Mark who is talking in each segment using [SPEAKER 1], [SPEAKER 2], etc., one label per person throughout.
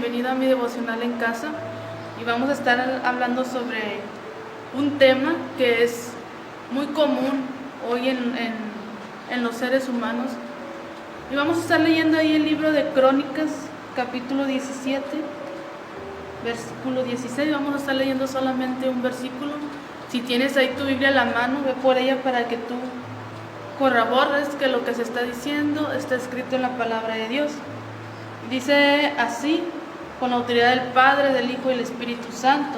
[SPEAKER 1] bienvenido a mi devocional en casa y vamos a estar hablando sobre un tema que es muy común hoy en los seres humanos. Y vamos a estar leyendo ahí el libro de Crónicas, capítulo 17, versículo 16. Vamos a estar leyendo solamente un versículo. Si tienes ahí tu Biblia a la mano, ve por ella para que tú corrobores que lo que se está diciendo está escrito en la palabra de Dios. Dice así, con la autoridad del Padre, del Hijo y del Espíritu Santo.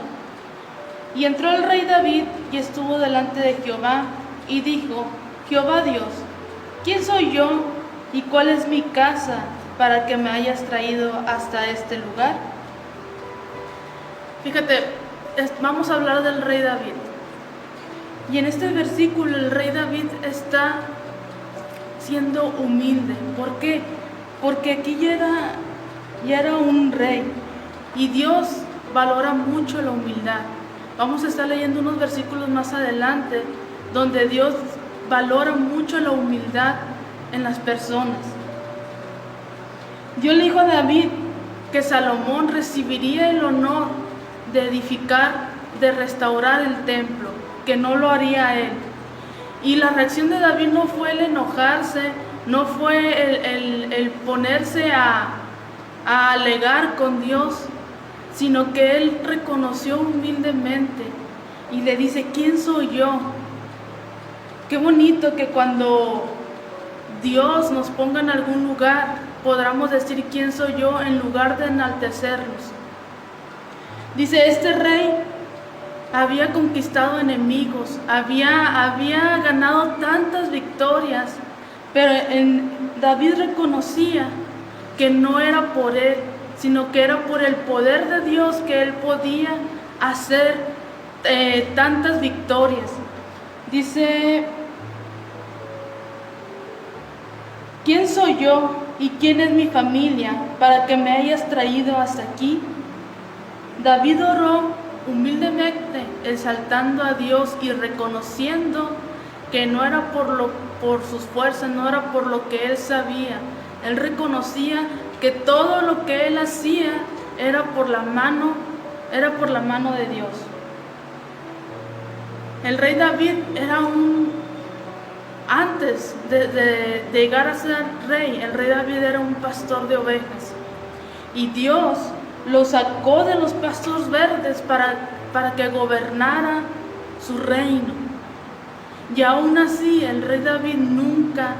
[SPEAKER 1] Y entró el rey David y estuvo delante de Jehová y dijo: Jehová Dios, ¿quién soy yo y cuál es mi casa para que me hayas traído hasta este lugar? Fíjate, vamos a hablar del rey David. Y en este versículo el rey David está siendo humilde. ¿Por qué? Porque aquí ya era un rey y Dios valora mucho la humildad. Vamos a estar leyendo unos versículos más adelante donde Dios valora mucho la humildad en las personas. Dios le dijo a David que Salomón recibiría el honor de edificar, de restaurar el templo, que no lo haría él. Y la reacción de David no fue el enojarse, no fue el ponerse a alegar con Dios, sino que él reconoció humildemente y le dice: ¿quién soy yo? Qué bonito que cuando Dios nos ponga en algún lugar podamos decir: ¿quién soy yo?, en lugar de enaltecernos. Dice: este rey había conquistado enemigos, había ganado tantas victorias, pero David reconocía que no era por él, sino que era por el poder de Dios que él podía hacer tantas victorias. Dice: ¿quién soy yo y quién es mi familia para que me hayas traído hasta aquí? David oró humildemente, exaltando a Dios y reconociendo que no era por sus fuerzas, no era por lo que él sabía. Él reconocía que todo lo que él hacía era por la mano de Dios. El rey David antes de llegar a ser rey, el rey David era un pastor de ovejas. Y Dios lo sacó de los pastos verdes para que gobernara su reino. Y aún así, el rey David nunca,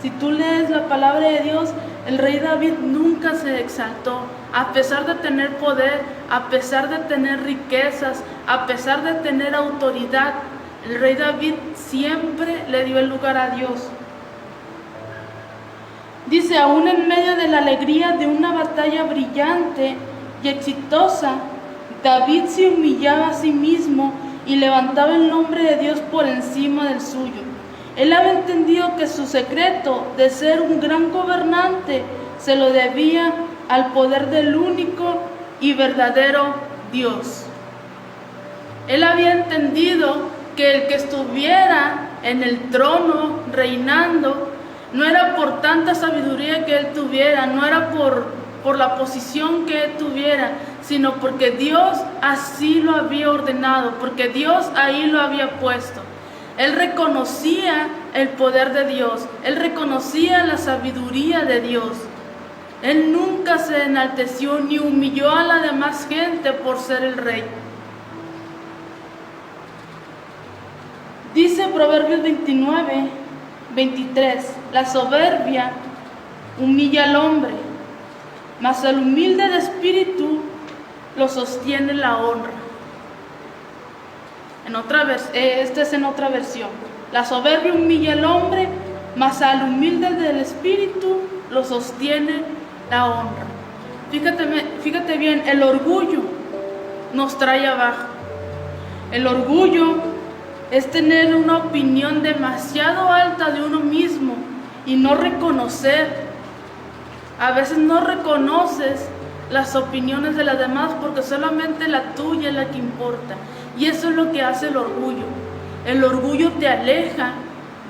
[SPEAKER 1] si tú lees la palabra de Dios, el rey David nunca se exaltó. A pesar de tener poder, a pesar de tener riquezas, a pesar de tener autoridad, el rey David siempre le dio el lugar a Dios. Dice: aún en medio de la alegría de una batalla brillante y exitosa, David se humillaba a sí mismo y levantaba el nombre de Dios por encima del suyo. Él había entendido que su secreto de ser un gran gobernante se lo debía al poder del único y verdadero Dios. Él había entendido que el que estuviera en el trono reinando no era por tanta sabiduría que él tuviera, no era por la posición que él tuviera, sino porque Dios así lo había ordenado, porque Dios ahí lo había puesto. Él reconocía el poder de Dios, él reconocía la sabiduría de Dios. Él nunca se enalteció ni humilló a la demás gente por ser el rey. Dice Proverbios 29:23: la soberbia humilla al hombre, mas al humilde de espíritu lo sostiene la honra. Esta es en otra versión. La soberbia humilla al hombre, mas al humilde del espíritu lo sostiene la honra. Fíjate bien, el orgullo nos trae abajo. El orgullo es tener una opinión demasiado alta de uno mismo y no reconocer. A veces no reconoces las opiniones de las demás porque solamente la tuya es la que importa. Y eso es lo que hace el orgullo. El orgullo te aleja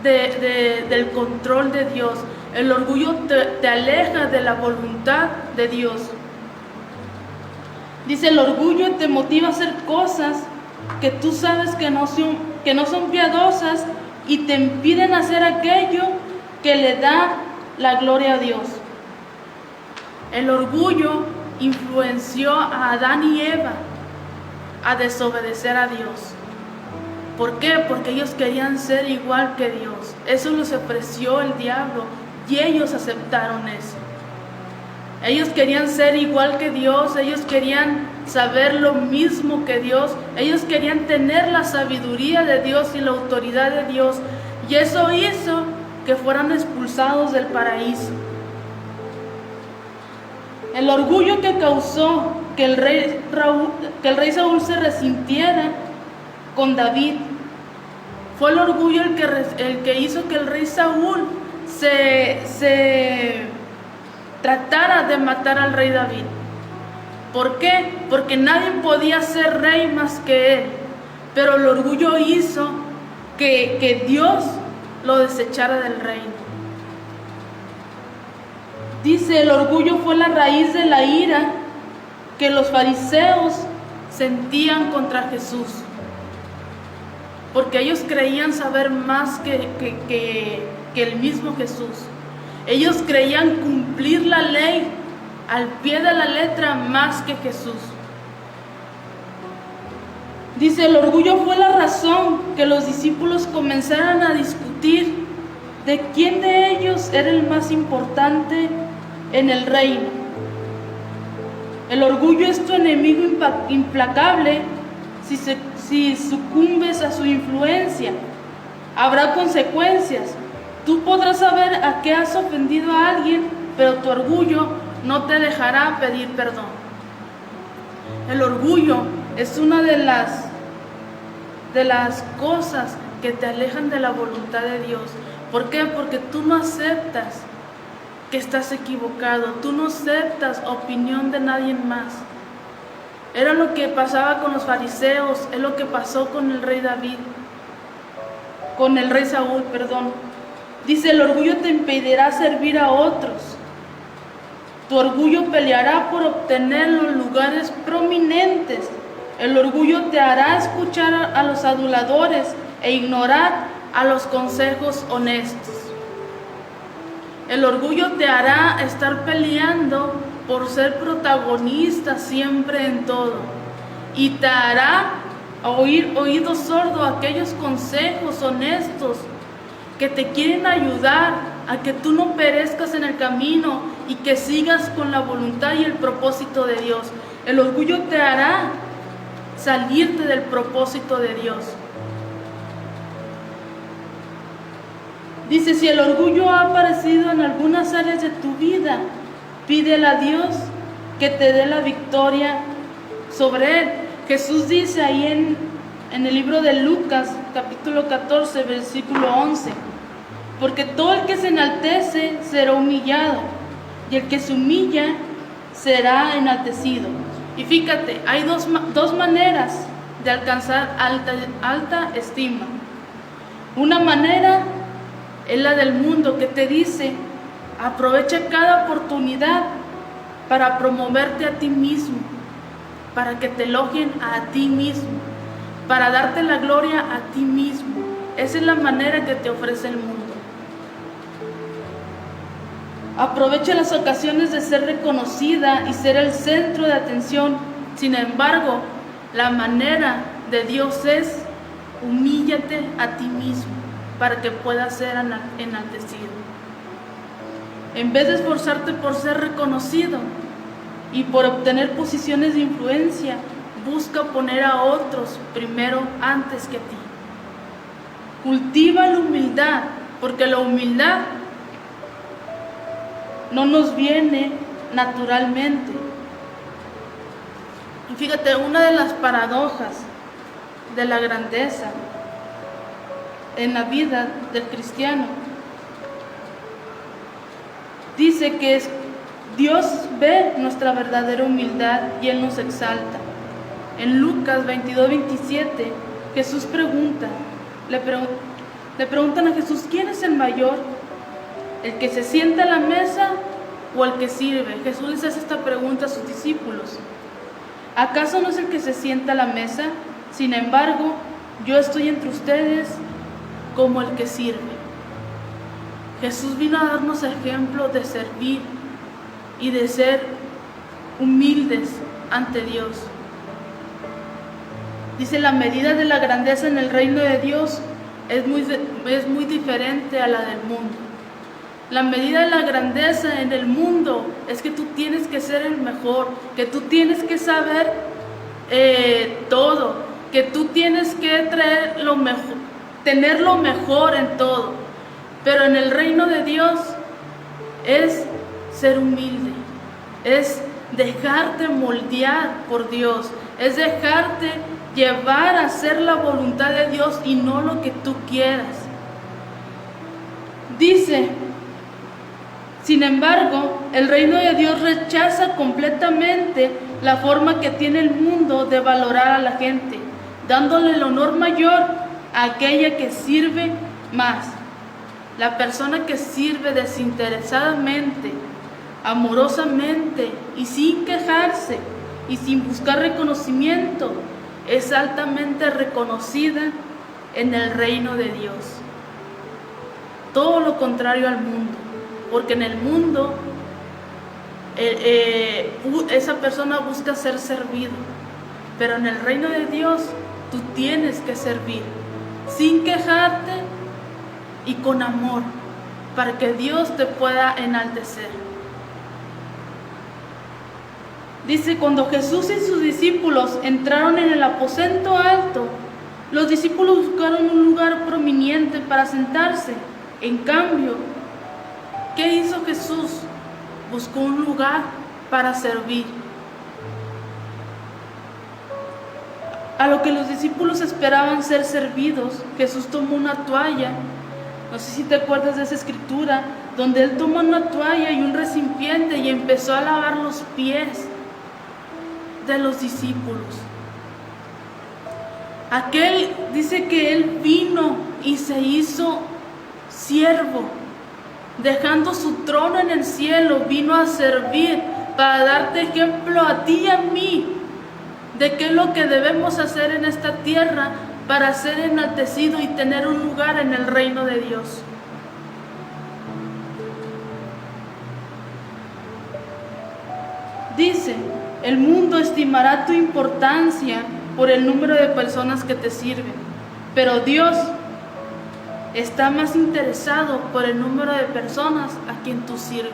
[SPEAKER 1] del control de Dios. El orgullo te aleja de la voluntad de Dios. Dice, el orgullo te motiva a hacer cosas que tú sabes que no son piadosas y te impiden hacer aquello que le da la gloria a Dios. El orgullo influenció a Adán y Eva a desobedecer a Dios. ¿Por qué? Porque ellos querían ser igual que Dios. Eso les ofreció el diablo y ellos aceptaron eso. Ellos querían ser igual que Dios, ellos querían saber lo mismo que Dios, ellos querían tener la sabiduría de Dios y la autoridad de Dios, y eso hizo que fueran expulsados del paraíso. El orgullo que causó que el rey Saúl se resintiera con David fue el orgullo el que hizo que el rey Saúl se tratara de matar al rey David. ¿Por qué? Porque nadie podía ser rey más que él, pero el orgullo hizo que Dios lo desechara del reino. Dice, el orgullo fue la raíz de la ira que los fariseos sentían contra Jesús, porque ellos creían saber más que el mismo Jesús. Ellos creían cumplir la ley al pie de la letra más que Jesús. Dice, el orgullo fue la razón que los discípulos comenzaran a discutir de quién de ellos era el más importante en el reino. El orgullo es tu enemigo implacable. Si sucumbes a su influencia, habrá consecuencias. Tú podrás saber a qué has ofendido a alguien, pero tu orgullo no te dejará pedir perdón. El orgullo es una de las cosas que te alejan de la voluntad de Dios. ¿Por qué? Porque tú no aceptas que estás equivocado, tú no aceptas opinión de nadie más. Era lo que pasaba con los fariseos, es lo que pasó con el rey Saúl, perdón. Dice, el orgullo te impedirá servir a otros. Tu orgullo peleará por obtener los lugares prominentes. El orgullo te hará escuchar a los aduladores e ignorar a los consejos honestos. El orgullo te hará estar peleando por ser protagonista siempre en todo. Y te hará oído sordo a aquellos consejos honestos que te quieren ayudar a que tú no perezcas en el camino y que sigas con la voluntad y el propósito de Dios. El orgullo te hará salirte del propósito de Dios. Dice, si el orgullo ha aparecido en algunas áreas de tu vida, pídele a Dios que te dé la victoria sobre él. Jesús dice ahí en el libro de Lucas, capítulo 14, versículo 11, porque todo el que se enaltece será humillado, y el que se humilla será enaltecido. Y fíjate, hay dos maneras de alcanzar alta estima. Una manera es la del mundo, que te dice, aprovecha cada oportunidad para promoverte a ti mismo, para que te elogien a ti mismo, para darte la gloria a ti mismo. Esa es la manera que te ofrece el mundo. Aprovecha las ocasiones de ser reconocida y ser el centro de atención. Sin embargo, la manera de Dios es humíllate a ti mismo para que puedas ser enaltecido. En vez de esforzarte por ser reconocido y por obtener posiciones de influencia, busca poner a otros primero antes que a ti. Cultiva la humildad, porque la humildad no nos viene naturalmente. Y fíjate, una de las paradojas de la grandeza en la vida del cristiano dice que Dios ve nuestra verdadera humildad y Él nos exalta. En Lucas 22:27, Jesús le preguntan a Jesús, ¿quién es el mayor? ¿El que se sienta a la mesa o el que sirve? Jesús les hace esta pregunta a sus discípulos. ¿Acaso no es el que se sienta a la mesa? Sin embargo, yo estoy entre ustedes como el que sirve. Jesús vino a darnos ejemplo de servir y de ser humildes ante Dios. Dice, la medida de la grandeza en el reino de Dios es muy diferente a la del mundo. La medida de la grandeza en el mundo es que tú tienes que ser el mejor, que tú tienes que saber todo, que tú tienes que traer lo mejor, tener lo mejor en todo. Pero en el reino de Dios es ser humilde, es dejarte moldear por Dios, es dejarte llevar a hacer la voluntad de Dios y no lo que tú quieras. Dice, sin embargo, el reino de Dios rechaza completamente la forma que tiene el mundo de valorar a la gente, dándole el honor mayor a aquella que sirve más. La persona que sirve desinteresadamente, amorosamente y sin quejarse y sin buscar reconocimiento, es altamente reconocida en el reino de Dios. Todo lo contrario al mundo, porque en el mundo esa persona busca ser servido, pero en el reino de Dios tú tienes que servir sin quejarte y con amor, para que Dios te pueda enaltecer. Dice, cuando Jesús y sus discípulos entraron en el aposento alto, los discípulos buscaron un lugar prominente para sentarse. En cambio, ¿qué hizo Jesús? Buscó un lugar para servir. A lo que los discípulos esperaban ser servidos, Jesús tomó una toalla. No sé si te acuerdas de esa escritura, donde Él tomó una toalla y un recipiente y empezó a lavar los pies de los discípulos. Aquel dice que Él vino y se hizo siervo, dejando su trono en el cielo, vino a servir para darte ejemplo a ti y a mí de qué es lo que debemos hacer en esta tierra para ser enaltecido y tener un lugar en el reino de Dios. Dice, el mundo estimará tu importancia por el número de personas que te sirven, pero Dios está más interesado por el número de personas a quien tú sirves.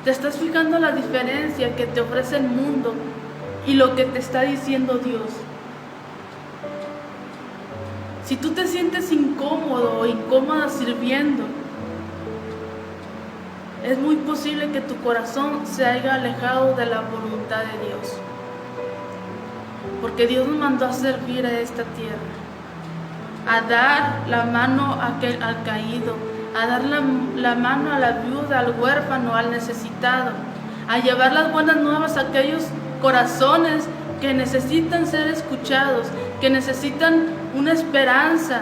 [SPEAKER 1] ¿Te estás fijando la diferencia que te ofrece el mundo y lo que te está diciendo Dios? Si tú te sientes incómodo o incómoda sirviendo, es muy posible que tu corazón se haya alejado de la voluntad de Dios. Porque Dios nos mandó a servir a esta tierra, a dar la mano al caído, a dar la mano a la viuda, al huérfano, al necesitado, a llevar las buenas nuevas a aquellos corazones que necesitan ser escuchados, que necesitan una esperanza.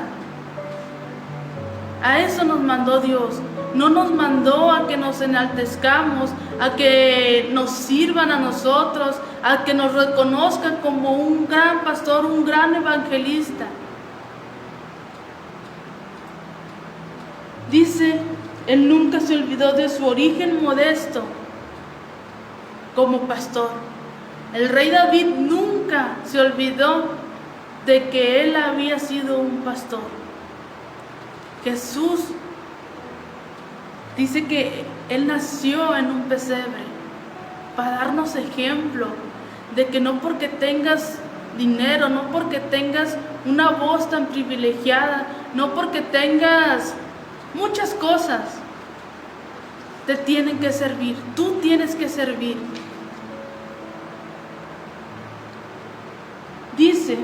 [SPEAKER 1] A eso nos mandó Dios. No nos mandó a que nos enaltezcamos, a que nos sirvan a nosotros, a que nos reconozcan como un gran pastor, un gran evangelista. Dice, Él nunca se olvidó de su origen modesto como pastor. El rey David nunca se olvidó de que él había sido un pastor. Jesús dice que Él nació en un pesebre para darnos ejemplo de que no porque tengas dinero, no porque tengas una voz tan privilegiada, no porque tengas muchas cosas, te tienen que servir. Tú tienes que servir. Dice,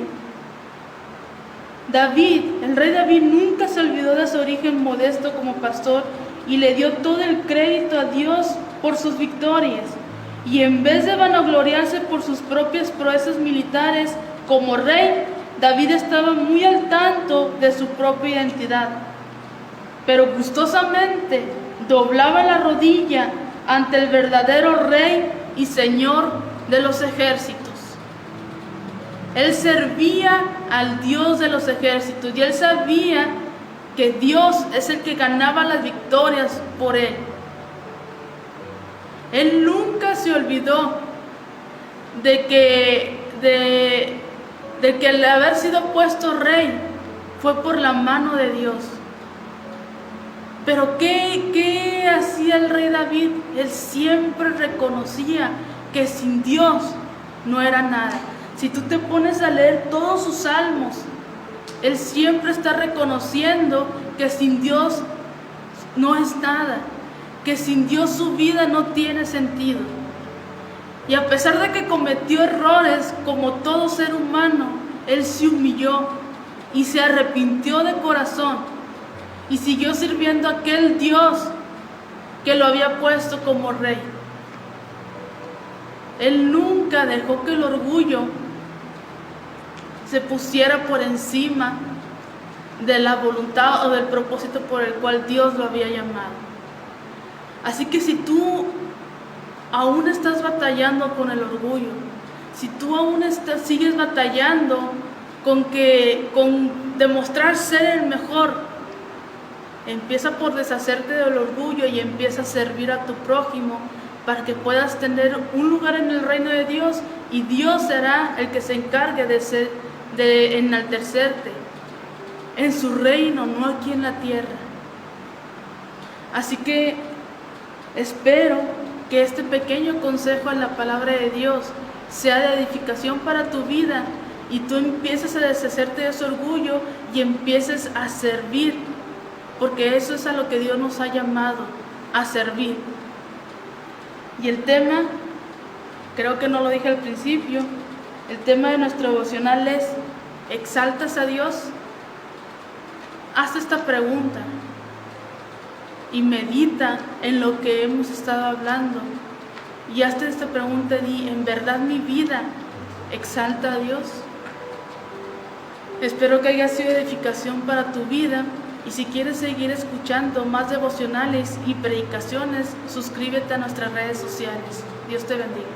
[SPEAKER 1] David, el rey David nunca se olvidó de su origen modesto como pastor y le dio todo el crédito a Dios por sus victorias. Y en vez de vanagloriarse por sus propias proezas militares como rey, David estaba muy al tanto de su propia identidad, pero gustosamente doblaba la rodilla ante el verdadero rey y señor de los ejércitos. Él servía al Dios de los ejércitos y él sabía que Dios es el que ganaba las victorias por él. Él nunca se olvidó de que el haber sido puesto rey fue por la mano de Dios. Pero ¿qué hacía el rey David? Él siempre reconocía que sin Dios no era nada. Si tú te pones a leer todos sus salmos, él siempre está reconociendo que sin Dios no es nada, que sin Dios su vida no tiene sentido. Y a pesar de que cometió errores como todo ser humano, él se humilló y se arrepintió de corazón y siguió sirviendo a aquel Dios que lo había puesto como rey. Él nunca dejó que el orgullo se pusiera por encima de la voluntad o del propósito por el cual Dios lo había llamado. Así que si tú aún estás batallando con el orgullo, si tú aún sigues batallando con demostrar ser el mejor, empieza por deshacerte del orgullo y empieza a servir a tu prójimo para que puedas tener un lugar en el reino de Dios, y Dios será el que se encargue de enaltecerte en su reino, no aquí en la tierra. Así que espero que este pequeño consejo en la palabra de Dios sea de edificación para tu vida y tú empieces a deshacerte de ese orgullo y empieces a servir, porque eso es a lo que Dios nos ha llamado, a servir. Y el tema, creo que no lo dije al principio, el tema de nuestro devocional es: ¿exaltas a Dios? Haz esta pregunta y medita en lo que hemos estado hablando. Y hazte esta pregunta y ¿en verdad mi vida exalta a Dios? Espero que haya sido edificación para tu vida. Y si quieres seguir escuchando más devocionales y predicaciones, suscríbete a nuestras redes sociales. Dios te bendiga.